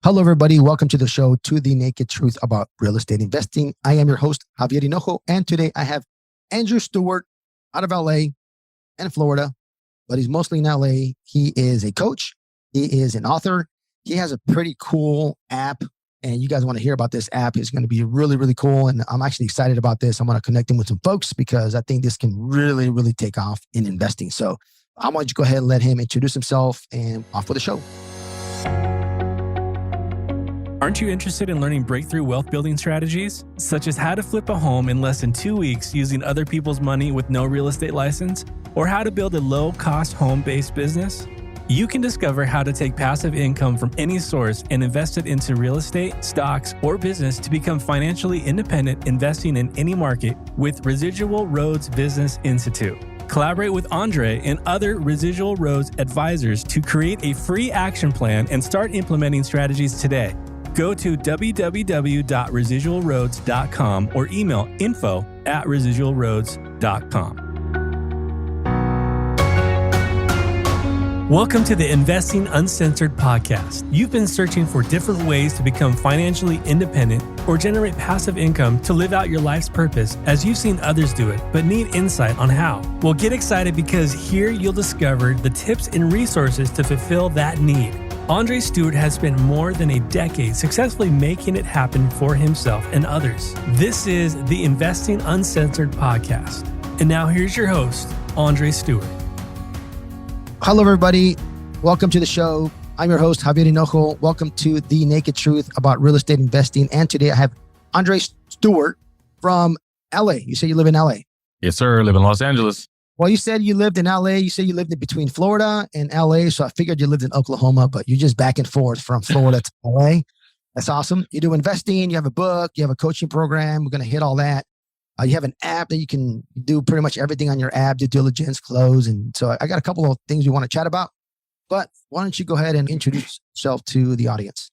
Hello, everybody. Welcome to the show, To the Naked Truth About Real Estate Investing. I am your host, Javier Hinojo, and today I have Andrew Stewart out of LA and Florida, but he's mostly in LA. He is a coach. He is an author. He has a pretty cool app, and you guys want to hear about this app. It's going to be really, really cool, and I'm actually excited about this. I'm going to connect him with some folks because I think this can really, really take off in investing. So I want you to go ahead and let him introduce himself and off with the show. Aren't you interested in learning breakthrough wealth building strategies, such as how to flip a home in less than 2 weeks using other people's money with no real estate license, or how to build a low-cost home-based business? You can discover how to take passive income from any source and invest it into real estate, stocks, or business to become financially independent investing in any market with Residual Roads Business Institute. Collaborate with Andre and other Residual Roads advisors to create a free action plan and start implementing strategies today. Go to www.residualroads.com or email info@residualroads.com. Welcome to the Investing Uncensored podcast. You've been searching for different ways to become financially independent or generate passive income to live out your life's purpose as you've seen others do it, but need insight on how. Well, get excited because here you'll discover the tips and resources to fulfill that need. Andre Stewart has spent more than a decade successfully making it happen for himself and others. This is the Investing Uncensored podcast. And now here's your host, Andre Stewart. Hello, everybody. Welcome to the show. I'm your host, Javier Hinojo. Welcome to The Naked Truth About Real Estate Investing. And today I have Andre Stewart from LA. You say you live in LA? Yes, sir. I live in Los Angeles. Well, you said you lived in LA. You said you lived in between Florida and LA. So I figured you lived in Oklahoma, but you're just back and forth from Florida to LA. That's awesome. You do investing. You have a book. You have a coaching program. We're going to hit all that. You have an app that you can do pretty much everything on your app, due diligence, close. And so I got a couple of things we want to chat about. But why don't you go ahead and introduce yourself to the audience?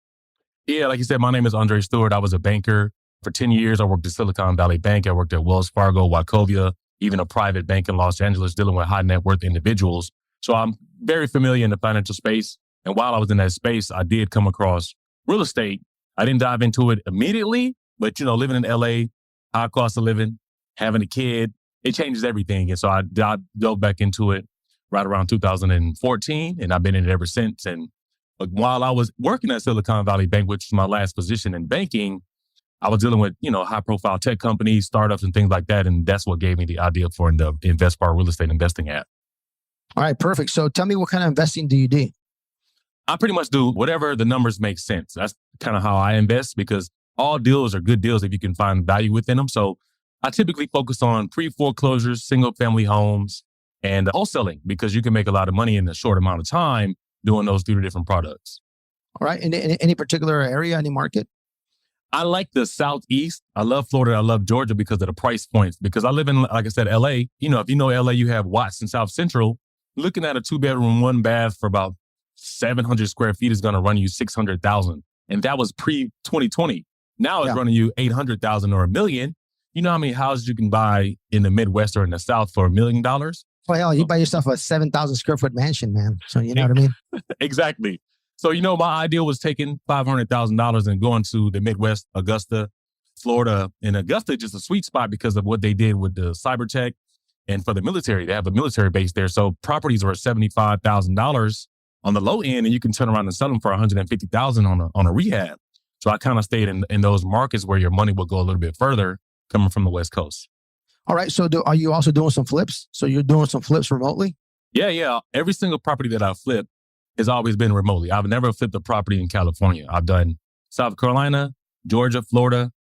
Yeah, like you said, my name is Andre Stewart. I was a banker for 10 years. I worked at Silicon Valley Bank. I worked at Wells Fargo, Wachovia, even a private bank in Los Angeles dealing with high net worth individuals. So I'm very familiar in the financial space. And while I was in that space, I did come across real estate. I didn't dive into it immediately, but living in LA, high cost of living, having a kid, it changes everything. And so I dove back into it right around 2014, and I've been in it ever since. And while I was working at Silicon Valley Bank, which was my last position in banking, I was dealing with, high profile tech companies, startups and things like that. And that's what gave me the idea for the InvestSmart real estate investing app. All right, perfect. So tell me, what kind of investing do you do? I pretty much do whatever the numbers make sense. That's kind of how I invest because all deals are good deals if you can find value within them. So I typically focus on pre-foreclosures, single family homes, and wholesaling because you can make a lot of money in a short amount of time doing those 3 different products. All right. In any particular area, any market? I like the Southeast. I love Florida. I love Georgia because of the price points. Because I live in, like I said, LA. If you know LA, you have Watts and South Central. Looking at a 2-bedroom, 1-bath for about 700 square feet is going to run you $600,000. And that was pre-2020. Now it's running you $800,000 or $1 million. You know how many houses you can buy in the Midwest or in the South for $1 million? Well, hell, you buy yourself a 7,000 square foot mansion, man. So you know what I mean? Exactly. So, my idea was taking $500,000 and going to the Midwest, Augusta, Florida. And Augusta, just a sweet spot because of what they did with the cyber tech and for the military. They have a military base there. So properties are $75,000 on the low end, and you can turn around and sell them for $150,000 on a rehab. So I kind of stayed in those markets where your money will go a little bit further coming from the West Coast. All right. So are you also doing some flips? So you're doing some flips remotely? Yeah. Every single property that I flip has always been remotely. I've never flipped a property in California. I've done South Carolina, Georgia, Florida,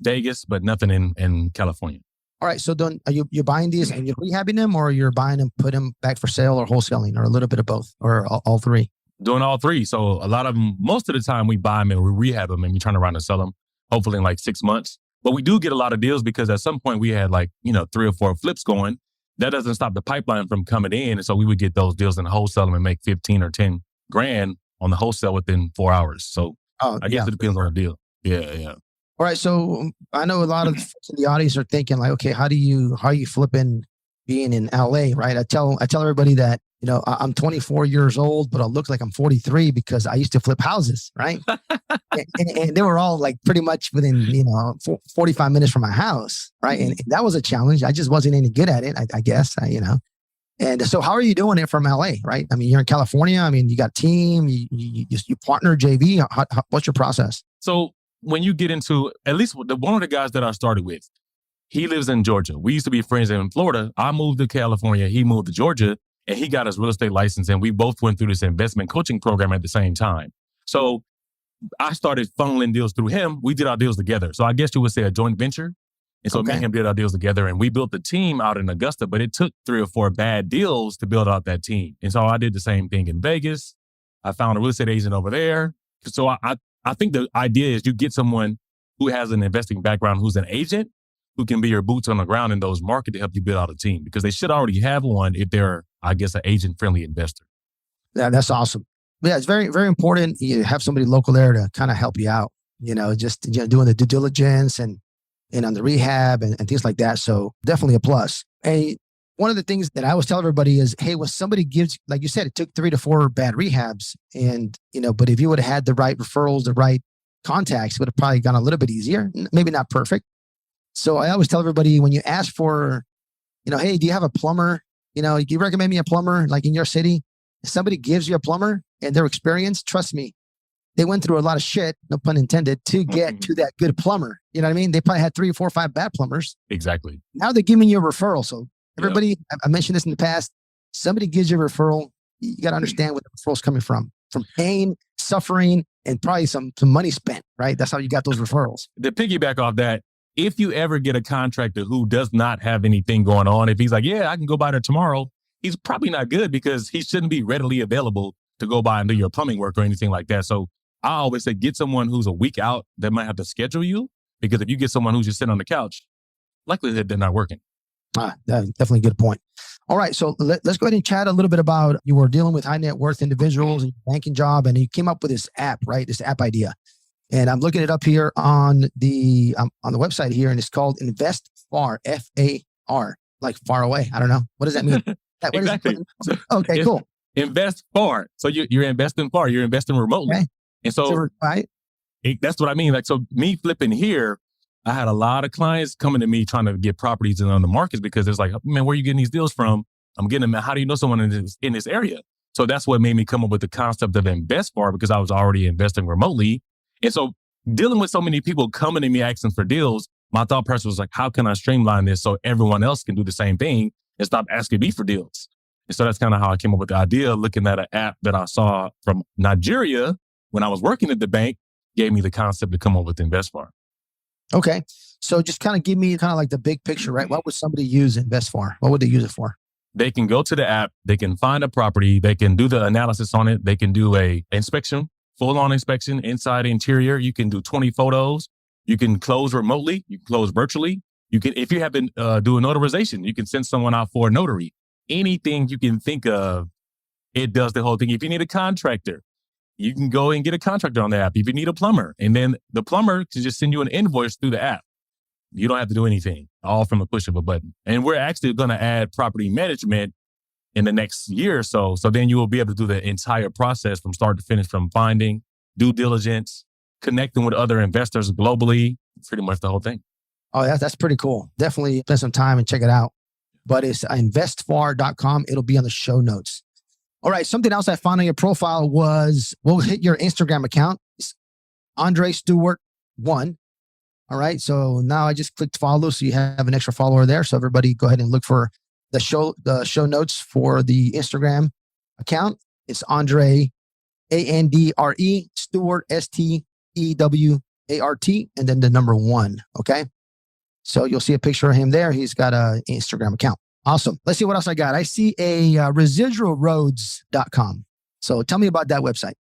Vegas, but nothing in California. All right. So are you're buying these and you're rehabbing them, or you're buying them, put them back for sale, or wholesaling, or a little bit of both, or all three? Doing all three. So a lot of them, most of the time we buy them and we rehab them and we turn around and sell them, hopefully in like 6 months. But we do get a lot of deals because at some point we had 3 or 4 flips going. That doesn't stop the pipeline from coming in. And so we would get those deals and wholesale them and make 15 or 10 grand on the wholesale within 4 hours. So I guess it depends on the deal. Yeah. All right. So I know a lot of folks in the audience are thinking okay, how are you flipping being in LA, right? I tell everybody that, I'm 24 years old, but I look like I'm 43 because I used to flip houses, right? and they were all like pretty much within, 45 minutes from my house, right? And that was a challenge. I just wasn't any good at it, I guess, And so how are you doing it from LA, right? I mean, you're in California. I mean, you got a team, you partner, JV. What's your process? So when you get into, at least one of the guys that I started with, he lives in Georgia. We used to be friends in Florida. I moved to California. He moved to Georgia, and he got his real estate license. And we both went through this investment coaching program at the same time. So I started funneling deals through him. We did our deals together. So I guess you would say a joint venture. And so me and him did our deals together, and we built the team out in Augusta, but it took 3 or 4 bad deals to build out that team. And so I did the same thing in Vegas. I found a real estate agent over there. So I think the idea is you get someone who has an investing background, who's an agent, who can be your boots on the ground in those markets to help you build out a team, because they should already have one if they're, I guess, an agent-friendly investor. Yeah, that's awesome. Yeah, it's very, very important. You have somebody local there to kind of help you out, doing the due diligence and on the rehab and things like that. So definitely a plus. And one of the things that I always tell everybody is, hey, when somebody gives, like you said, it took 3 to 4 bad rehabs, and, but if you would have had the right referrals, the right contacts, it would have probably gone a little bit easier. Maybe not perfect. So I always tell everybody, when you ask for, hey, do you have a plumber? Do you recommend me a plumber like in your city? If somebody gives you a plumber and they're experienced, trust me, they went through a lot of shit, no pun intended, to get to that good plumber. You know what I mean? They probably had 3 or 4 or 5 bad plumbers. Exactly. Now they're giving you a referral. So everybody, I mentioned this in the past, somebody gives you a referral, you got to understand where the referral's coming from pain, suffering, and probably some money spent, right? That's how you got those referrals. To piggyback off that, if you ever get a contractor who does not have anything going on, if he's like, yeah, I can go by there tomorrow, he's probably not good, because he shouldn't be readily available to go by and do your plumbing work or anything like that. So I always say, get someone who's a week out that might have to schedule you, because if you get someone who's just sitting on the couch, likelihood they're not working. That's definitely a good point. All right. So let's go ahead and chat a little bit about, you were dealing with high net worth individuals and your banking job, and you came up with this app, right? This app idea. And I'm looking it up here on the website here, and it's called Invest Far, F-A-R, like far away. I don't know. What does that mean? Exactly. Okay, cool. Invest far. So you're investing far. You're investing remotely. Okay. And so right. That's what I mean. Like, so me flipping here, I had a lot of clients coming to me trying to get properties on the markets, because it's like, man, where are you getting these deals from? I'm getting them. How do you know someone in this area? So that's what made me come up with the concept of Invest Far, because I was already investing remotely. And so dealing with so many people coming to me asking for deals, my thought process was like, how can I streamline this so everyone else can do the same thing and stop asking me for deals? And so that's kind of how I came up with the idea, looking at an app that I saw from Nigeria when I was working at the bank, gave me the concept to come up with InvestFar. Okay. So just kind of give me kind of like the big picture, right? What would somebody use InvestFar? What would they use it for? They can go to the app, they can find a property, they can do the analysis on it, they can do a inspection, full-on inspection, inside, interior. You can do 20 photos. You can close remotely. You can close virtually. You can, if you have to do a notarization, you can send someone out for a notary. Anything you can think of, it does the whole thing. If you need a contractor, you can go and get a contractor on the app. If you need a plumber, and then the plumber can just send you an invoice through the app. You don't have to do anything, all from a push of a button. And we're actually going to add property management in the next year or so. So then you will be able to do the entire process from start to finish, from finding, due diligence, connecting with other investors globally, pretty much the whole thing. Oh, that's pretty cool. Definitely spend some time and check it out. But it's investfar.com. It'll be on the show notes. All right. Something else I found on your profile was, we'll hit your Instagram account. It's Andre Stewart 1. All right. So now I just clicked follow. So you have an extra follower there. So everybody go ahead and look for the show notes for the Instagram account. It's Andre, A-N-D-R-E, Stewart, S-T-E-W-A-R-T, and then the number 1. Okay. So you'll see a picture of him there. He's got an Instagram account. Awesome. Let's see what else I got. I see a residualroads.com. So tell me about that website.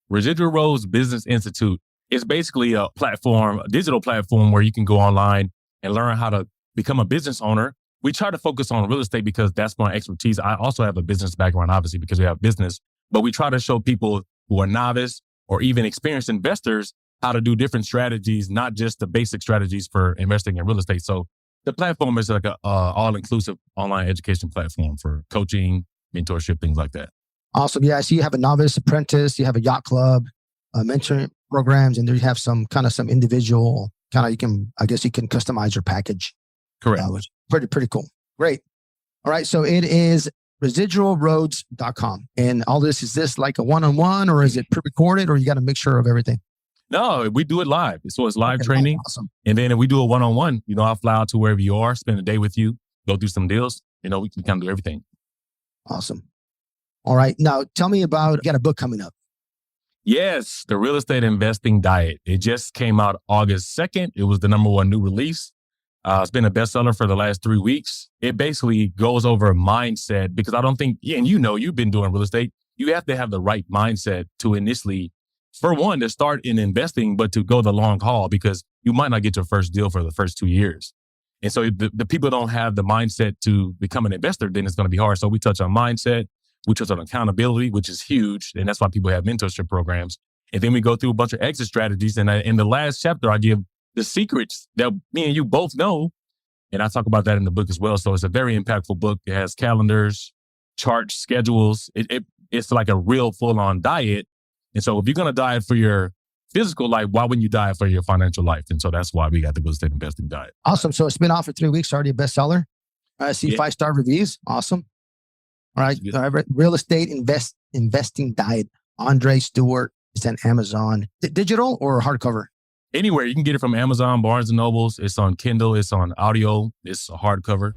Residual Roads Business Institute. It's basically a platform, a digital platform where you can go online and learn how to become a business owner. We try to focus on real estate because that's my expertise. I also have a business background, obviously, because we have business, but we try to show people who are novice or even experienced investors how to do different strategies, not just the basic strategies for investing in real estate. So The platform is like a all-inclusive online education platform for coaching, mentorship, things like that. Awesome. Yeah, I see you have a novice, apprentice, you have a yacht club, mentoring programs, and there you have some individual I guess you can customize your package. Correct. Which is pretty cool. Great. All right. So it is residualroads.com. And all this, is this like a one-on-one, or is it pre-recorded, or you got a mixture of everything? No, we do it live. So it's live Okay, training. Awesome. And then if we do a one-on-one, I'll fly out to wherever you are, spend a day with you, go through some deals. We can kind of do everything. Awesome. All right. Now tell me about, you got a book coming up. Yes, the Real Estate Investing Diet. It just came out August 2nd. It was the #1 new release. It's been a bestseller for the last 3 weeks. It basically goes over mindset, because I don't think, and you've been doing real estate, you have to have the right mindset to initially, for one, to start in investing, but to go the long haul, because you might not get your first deal for the first 2 years. And so if the people don't have the mindset to become an investor, then it's going to be hard. So we touch on mindset, we touch on accountability, which is huge. And that's why people have mentorship programs. And then we go through a bunch of exit strategies. And in the last chapter, I give the secrets that me and you both know. And I talk about that in the book as well. So it's a very impactful book. It has calendars, charts, schedules. It's like a real full-on diet. And so if you're going to diet for your physical life, why wouldn't you diet for your financial life? And so that's why we got the Real Estate Investing Diet. Awesome. So it's been out for 3 weeks, already a bestseller. I see 5-star reviews. Awesome. All right. Real Estate Investing Diet. Andre Stewart. It's on Amazon. Digital or hardcover? Anywhere. You can get it from Amazon, Barnes & Nobles. It's on Kindle. It's on audio. It's a hardcover.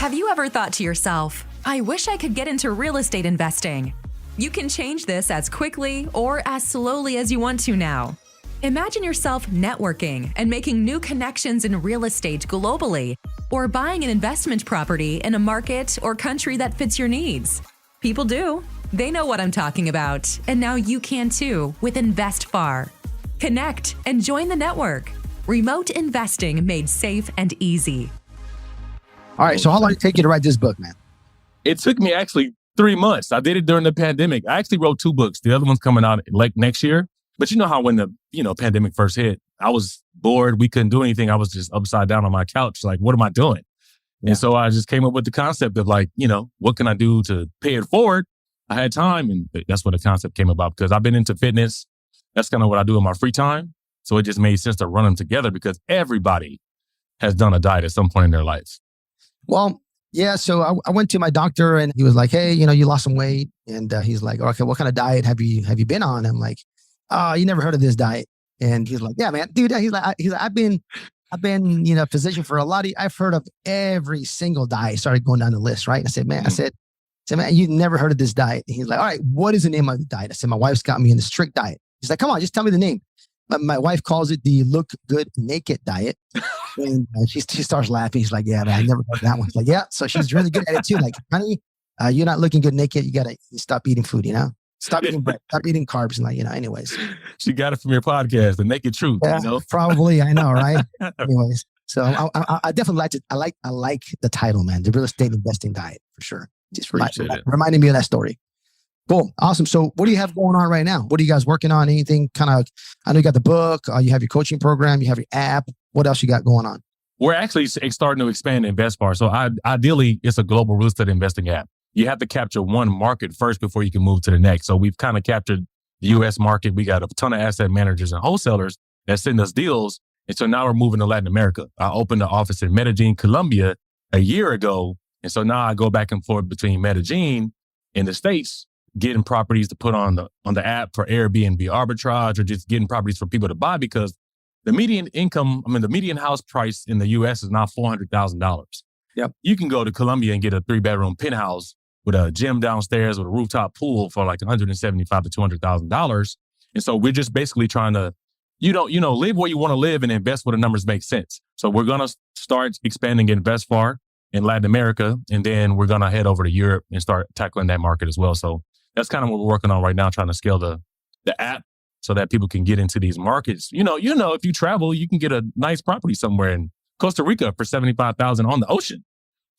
Have you ever thought to yourself, I wish I could get into real estate investing? You can change this as quickly or as slowly as you want to now. Imagine yourself networking and making new connections in real estate globally, or buying an investment property in a market or country that fits your needs. People do. They know what I'm talking about, and now you can too with InvestFar. Connect and join the network. Remote investing made safe and easy. All right. So how long did it take you to write this book, man? It took me actually 3 months. I did it during the pandemic. I actually wrote 2 books. The other one's coming out like next year. But you know how when the pandemic first hit, I was bored. We couldn't do anything. I was just upside down on my couch. Like, what am I doing? Yeah. And so I just came up with the concept of like, what can I do to pay it forward? I had time, and that's what the concept came about, because I've been into fitness. That's kind of what I do in my free time. So it just made sense to run them together, because everybody has done a diet at some point in their life. Well, yeah. So I went to my doctor, and he was like, hey, you lost some weight. And he's like, okay, what kind of diet have you been on? I'm like, oh, you never heard of this diet? And he's like, yeah, man, dude. He's like, I've been, physician for a lot of, I've heard of every single diet. Started going down the list, right? And I said, man, man, you've never heard of this diet. And he's like, all right, what is the name of the diet? I said, my wife's got me in the strict diet. He's like, come on, just tell me the name. My wife calls it the Look Good Naked diet. And she starts laughing. She's like, yeah, man, I never heard of that one. She's like, yeah. So she's really good at it too. Like, honey, you're not looking good naked. You got to stop eating food, Stop eating bread. Stop eating carbs. And anyways. She got it from your podcast, The Naked Truth. Yeah, probably. I know, right? Anyways. So I definitely liked it. I like the title, man. The Real Estate Investing Diet, for sure. Just reminding me of that story. Cool. Awesome. So what do you have going on right now? What are you guys working on? Anything I know you got the book, you have your coaching program, you have your app. What else you got going on? We're actually starting to expand InvestFar. So ideally, it's a global real estate investing app. You have to capture one market first before you can move to the next. So we've kind of captured the U.S. market. We got a ton of asset managers and wholesalers that send us deals. And so now we're moving to Latin America. I opened an office in Medellin, Colombia a year ago. And so now I go back and forth between Medellin and the States, getting properties to put on the app for Airbnb arbitrage, or just getting properties for people to buy, because the median house price in the U.S. is now $400,000. Yep. You can go to Colombia and get a 3-bedroom penthouse with a gym downstairs with a rooftop pool for like $175,000 to $200,000. And so we're just basically trying to, live where you want to live and invest where the numbers make sense. So we're going to start expanding InvestFar in Latin America, and then we're going to head over to Europe and start tackling that market as well. So that's kind of what we're working on right now, trying to scale the app so that people can get into these markets. If you travel, you can get a nice property somewhere in Costa Rica for $75,000 on the ocean.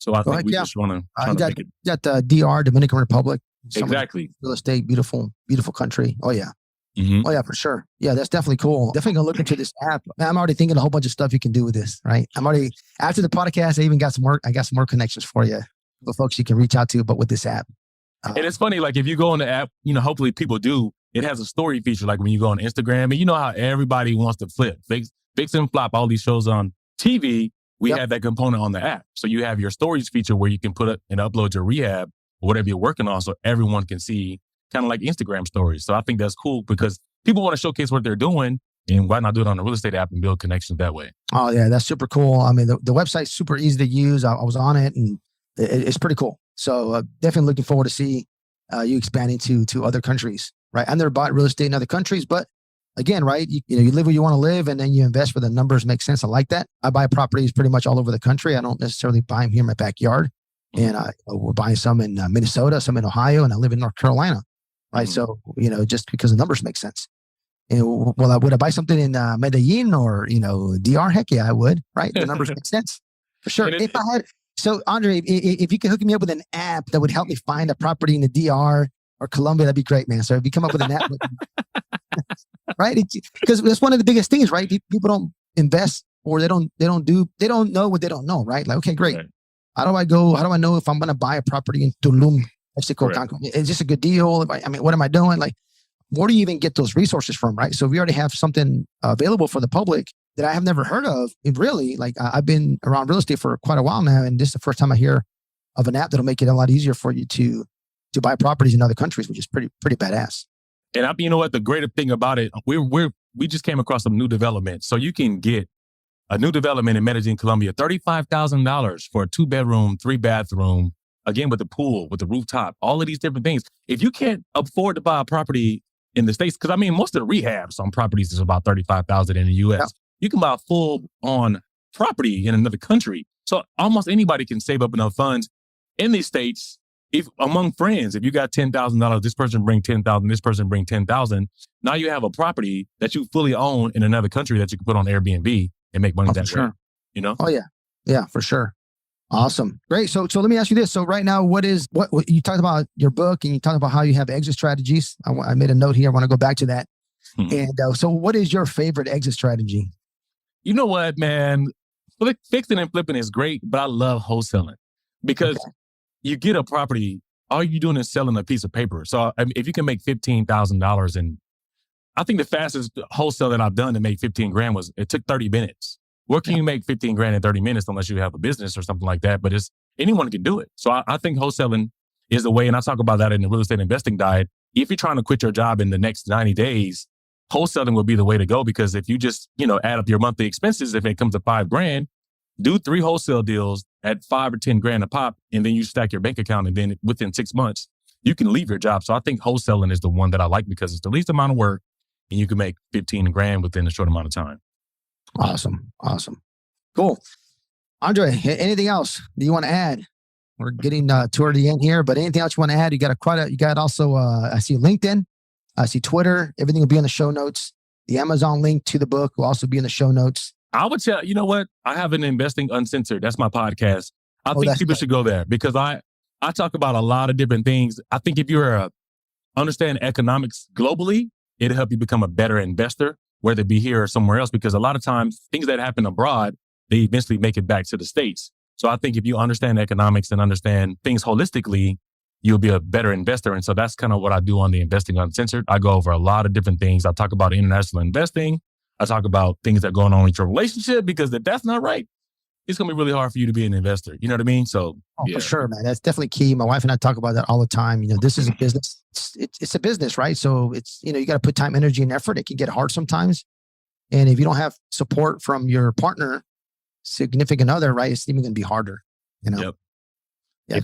So I think we just want to make it. Got the DR, Dominican Republic. Exactly. Real estate, beautiful, beautiful country. Oh, yeah. Oh yeah, for sure. Yeah, that's definitely cool. Definitely gonna look into this app. Man, I'm already thinking a whole bunch of stuff you can do with this, right? I'm already after the podcast, I even got some more. I got some more connections for you, the folks you can reach out to, but with this app. And it's funny, like if you go on the app, hopefully people do, it has a story feature. Like when you go on Instagram, and you know how everybody wants to flip, fix and flop all these shows on TV. We have that component on the app. So you have your stories feature where you can put up and upload your rehab or whatever you're working on so everyone can see, kind of like Instagram stories. So I think that's cool because people want to showcase what they're doing, and why not do it on a real estate app and build connections that way? Oh yeah, that's super cool. I mean, the website's super easy to use. I was on it and it's pretty cool. So definitely looking forward to see you expanding to other countries, right? I've never bought real estate in other countries, but again, right? You live where you want to live and then you invest where the numbers make sense. I like that. I buy properties pretty much all over the country. I don't necessarily buy them here in my backyard. And we're buying some in Minnesota, some in Ohio, and I live in North Carolina, right? So, just because the numbers make sense. And would I buy something in Medellin or, DR? Heck yeah, I would, right? The numbers make sense for sure. So Andre, if you could hook me up with an app that would help me find a property in the DR or Colombia, that'd be great, man. So if you come up with an app, right? Because that's one of the biggest things, right? People don't invest or they don't know what they don't know, right? Like, okay, great. Right. How do I know if I'm going to buy a property in Tulum, Mexico? Is this a good deal? I mean, what am I doing? Like, where do you even get those resources from, right? So we already have something available for the public that I have never heard of. Really, like I've been around real estate for quite a while now, and this is the first time I hear of an app that'll make it a lot easier for you to buy properties in other countries, which is pretty badass. And you know what? The greater thing about it, we just came across some new development. So you can get a new development in Medellin, Colombia, $35,000 for a 2-bedroom, 3-bathroom, again with the pool, with the rooftop, all of these different things. If you can't afford to buy a property in the States, because most of the rehabs on properties is about $35,000 in the U.S. Yeah. You can buy a full-on property in another country. So almost anybody can save up enough funds in these states. If among friends, if you got $10,000, this person bring $10,000, this person bring $10,000. Now you have a property that you fully own in another country that you can put on Airbnb and make money that way. Oh yeah, yeah, for sure. Awesome, great. So let me ask you this. So right now, what you talked about your book and you talked about how you have exit strategies. I made a note here. I want to go back to that. And so, what is your favorite exit strategy? You know what, man? Fixing and flipping is great, but I love wholesaling because you get a property, all you're doing is selling a piece of paper. So if you can make $15,000, and I think the fastest wholesale that I've done to make 15 grand it took 30 minutes. Where can you make 15 grand in 30 minutes unless you have a business or something like that? But anyone can do it. So I think wholesaling is the way, and I talk about that in the real estate investing diet. If you're trying to quit your job in the next 90 days, wholesaling will be the way to go, because if you just, add up your monthly expenses, if it comes to $5 grand, do 3 wholesale deals at 5 or 10 grand a pop, and then you stack your bank account, and then within 6 months, you can leave your job. So I think wholesaling is the one that I like because it's the least amount of work and you can make 15 grand within a short amount of time. Awesome. Cool. Andre, anything else that you want to add? We're getting toward the end here, but anything else you want to add? You got also, I see LinkedIn, I see Twitter, everything will be in the show notes. The Amazon link to the book will also be in the show notes. I would tell, you know what? I have an Investing Uncensored. That's my podcast. I think people should go there because I talk about a lot of different things. I think if you're understand economics globally, it'll help you become a better investor, whether it be here or somewhere else, because a lot of times things that happen abroad, they eventually make it back to the States. So I think if you understand economics and understand things holistically, you'll be a better investor. And so that's kind of what I do on the Investing Uncensored. I go over a lot of different things. I talk about international investing. I talk about things that are going on with your relationship, because if that's not right, it's going to be really hard for you to be an investor. You know what I mean? So for sure, man. That's definitely key. My wife and I talk about that all the time. This is a business. It's a business, right? So it's, you got to put time, energy, and effort. It can get hard sometimes. And if you don't have support from your partner, significant other, right, it's even going to be harder, Yep. Yeah,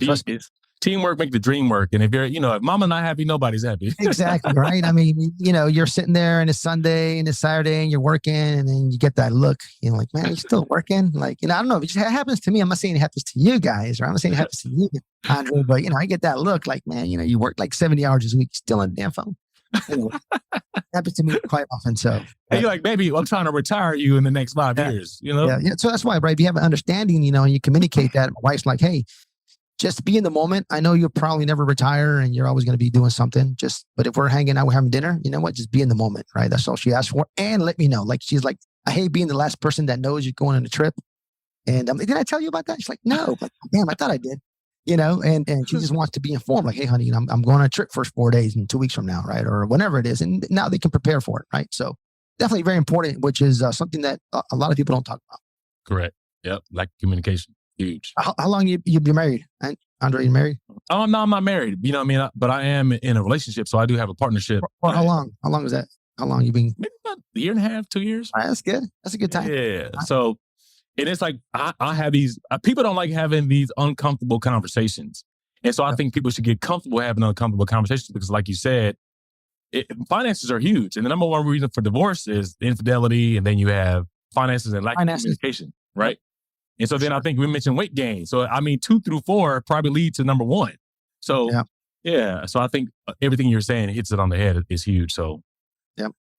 teamwork make the dream work. And if you're, if mama not happy, nobody's happy. Exactly, right? I mean, you're sitting there and it's Sunday and it's Saturday and you're working, and then you get that look, like, man, you're still working? Like, I don't know. It just happens to me. I'm not saying it happens to you guys, or I'm not saying it happens to you, Andre, but, I get that look like, man, you work like 70 hours a week, still on the damn phone. Anyway, happens to me quite often. So you're like, baby, I'm trying to retire you in the next 5 years, Yeah. So that's why, right? If you have an understanding, and you communicate that, my wife's like, hey, just be in the moment. I know you'll probably never retire and you're always going to be doing something. But if we're hanging out, we're having dinner, you know what? Just be in the moment, right? That's all she asked for. And let me know. Like, she's like, I hate being the last person that knows you're going on a trip. And I'm like, did I tell you about that? She's like, no. But damn, I thought I did. And she just wants to be informed. Like, hey, honey, I'm going on a trip for 4 days and 2 weeks from now, right? Or whenever it is. And now they can prepare for it, right? So definitely very important, which is something that a lot of people don't talk about. Correct. Yep. Like communication. Huge. How long you been married? Andre, you married? Oh, no, I'm not married. You know what I mean? But I am in a relationship. So I do have a partnership. Well, how long? How long is that? How long you been? Maybe about a year and a half, 2 years. All right, that's good. That's a good time. Yeah. So, and it's like, I have these, people don't like having these uncomfortable conversations. And so I think people should get comfortable having uncomfortable conversations because like you said, finances are huge. And the number one reason for divorce is infidelity. And then you have finances and lack of communication, right? And so then I think we mentioned weight gain. So, I mean, 2 through 4 probably lead to number 1. So, yeah. So I think everything you're saying hits it on the head is huge. So,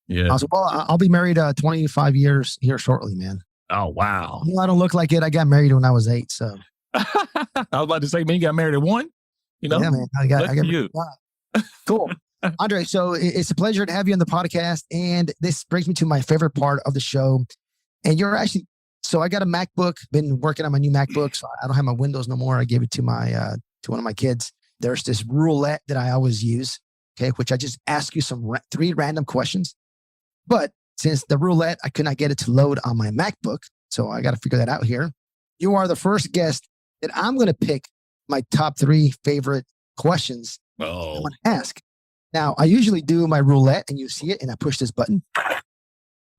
yeah. Awesome. Well, I'll be married 25 years here shortly, man. Oh, wow. I don't look like it. I got married when I was 8. So I was about to say, man, you got married at 1? You know? Yeah, man. I got you. Cool. Andre, so it's a pleasure to have you on the podcast. And this brings me to my favorite part of the show. And you're actually, so I got a MacBook, been working on my new MacBook. So I don't have my Windows no more. I gave it to to one of my kids. There's this roulette that I always use, okay, which I just ask you 3 random questions. But since the roulette, I could not get it to load on my MacBook. So I got to figure that out here. You are the first guest that I'm going to pick my top 3 favorite questions I want to ask. Now, I usually do my roulette and you see it and I push this button.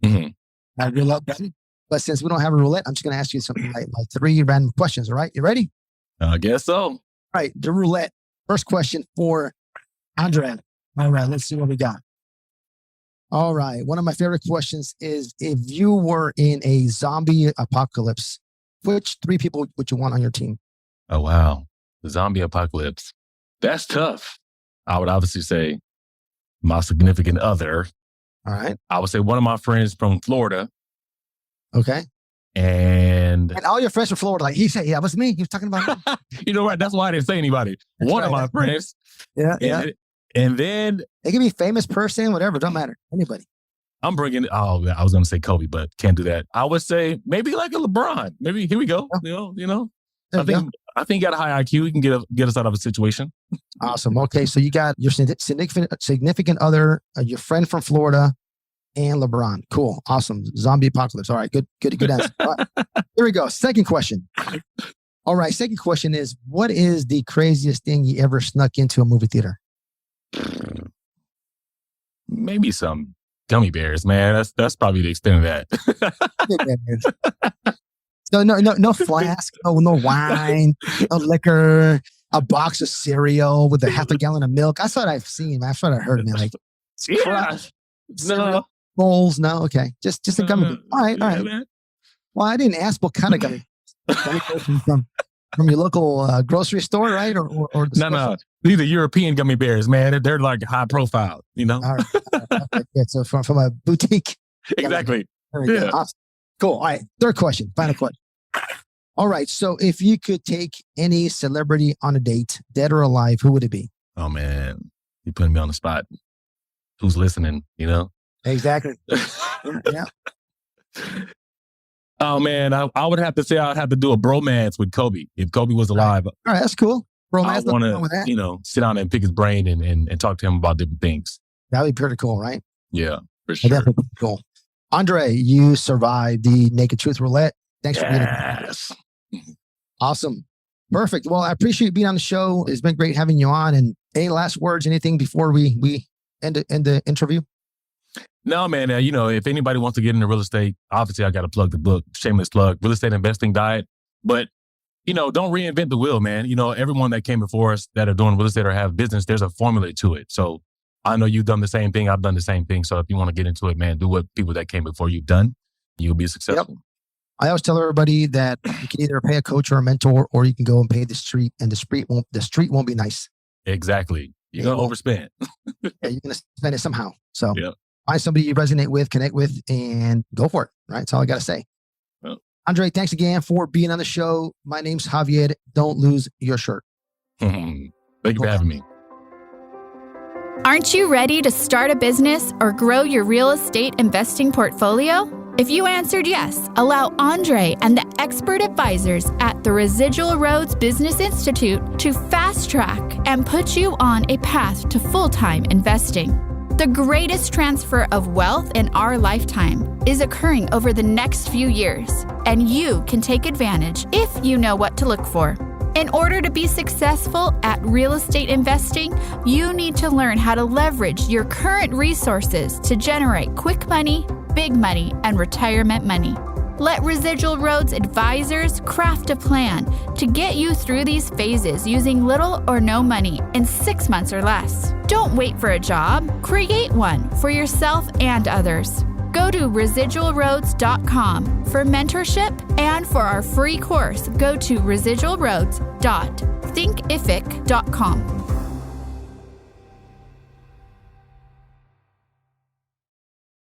Mm-hmm. My roulette button. But since we don't have a roulette, I'm just going to ask you something like 3 random questions. All right. You ready? I guess so. All right. The roulette. First question for Andre. All right. Let's see what we got. All right. One of my favorite questions is if you were in a zombie apocalypse, which 3 people would you want on your team? Oh, wow. The zombie apocalypse. That's tough. I would obviously say my significant other. All right. I would say one of my friends from Florida. Okay. And all your friends from Florida, like he said, yeah, it was me. He was talking about me. You know what? That's why I didn't say anybody. One of my friends. Yeah. And then it can be famous person, whatever. Don't matter. Anybody. I'm bringing. I was going to say Kobe, but can't do that. I would say maybe like a LeBron. Maybe here we go. Yeah. I think he got a high IQ. He can get us out of a situation. Awesome. Okay, so you got your significant other, your friend from Florida, and LeBron. Cool. Awesome. Zombie apocalypse. All right. Good answer. All right. Here we go. Second question. All right. Second question is, what is the craziest thing you ever snuck into a movie theater? Maybe some gummy bears, man. That's probably the extent of that. So no flask, no wine, no liquor, a box of cereal with a half a gallon of milk. That's what I've seen. That's what I heard, man. Like, No. Bowls, no, okay. Just a gummy bear. All right. Man. Well, I didn't ask what kind of gummy from your local grocery store, right? Or No. These are European gummy bears, man. They're like high profile, you know? All right. Okay, good. So from a boutique. Exactly. Yeah. Awesome. Cool. All right. Third question. Final question. All right. So if you could take any celebrity on a date, dead or alive, who would it be? Oh, man. You're putting me on the spot. Who's listening, you know? Exactly. Yeah. Oh, man. I would have to say I'd have to do a bromance with Kobe. If Kobe was alive. All right. That's cool. I want to, sit down and pick his brain and talk to him about different things. That would be pretty cool, right? Yeah, for sure. Definitely cool. Andre, you survived the Naked Truth Roulette. Thanks for being here. Awesome. Perfect. Well, I appreciate you being on the show. It's been great having you on. And any last words, anything before we end the interview? No, man. If anybody wants to get into real estate, obviously I got to plug the book, shameless plug, Real Estate Investing Diet. But, don't reinvent the wheel, man. Everyone that came before us that are doing real estate or have business, there's a formula to it. So I know you've done the same thing. I've done the same thing. So if you want to get into it, man, do what people that came before you've done. You'll be successful. Yep. I always tell everybody that you can either pay a coach or a mentor, or you can go and pay the street, and the street won't be nice. Exactly. You're going to overspend. Yeah, you're going to spend it somehow. So find somebody you resonate with, connect with, and go for it. Right? That's all I got to say. Well, Andre, thanks again for being on the show. My name's Javier. Don't lose your shirt. Thank you for having me. Aren't you ready to start a business or grow your real estate investing portfolio? If you answered yes, allow Andre and the expert advisors at the Residual Roads Business Institute to fast track and put you on a path to full-time investing. The greatest transfer of wealth in our lifetime is occurring over the next few years, and you can take advantage if you know what to look for. In order to be successful at real estate investing, you need to learn how to leverage your current resources to generate quick money, big money, and retirement money. Let Residual Roads advisors craft a plan to get you through these phases using little or no money in 6 months or less. Don't wait for a job. Create one for yourself and others. Go to residualroads.com for mentorship, and for our free course, go to residualroads.thinkific.com.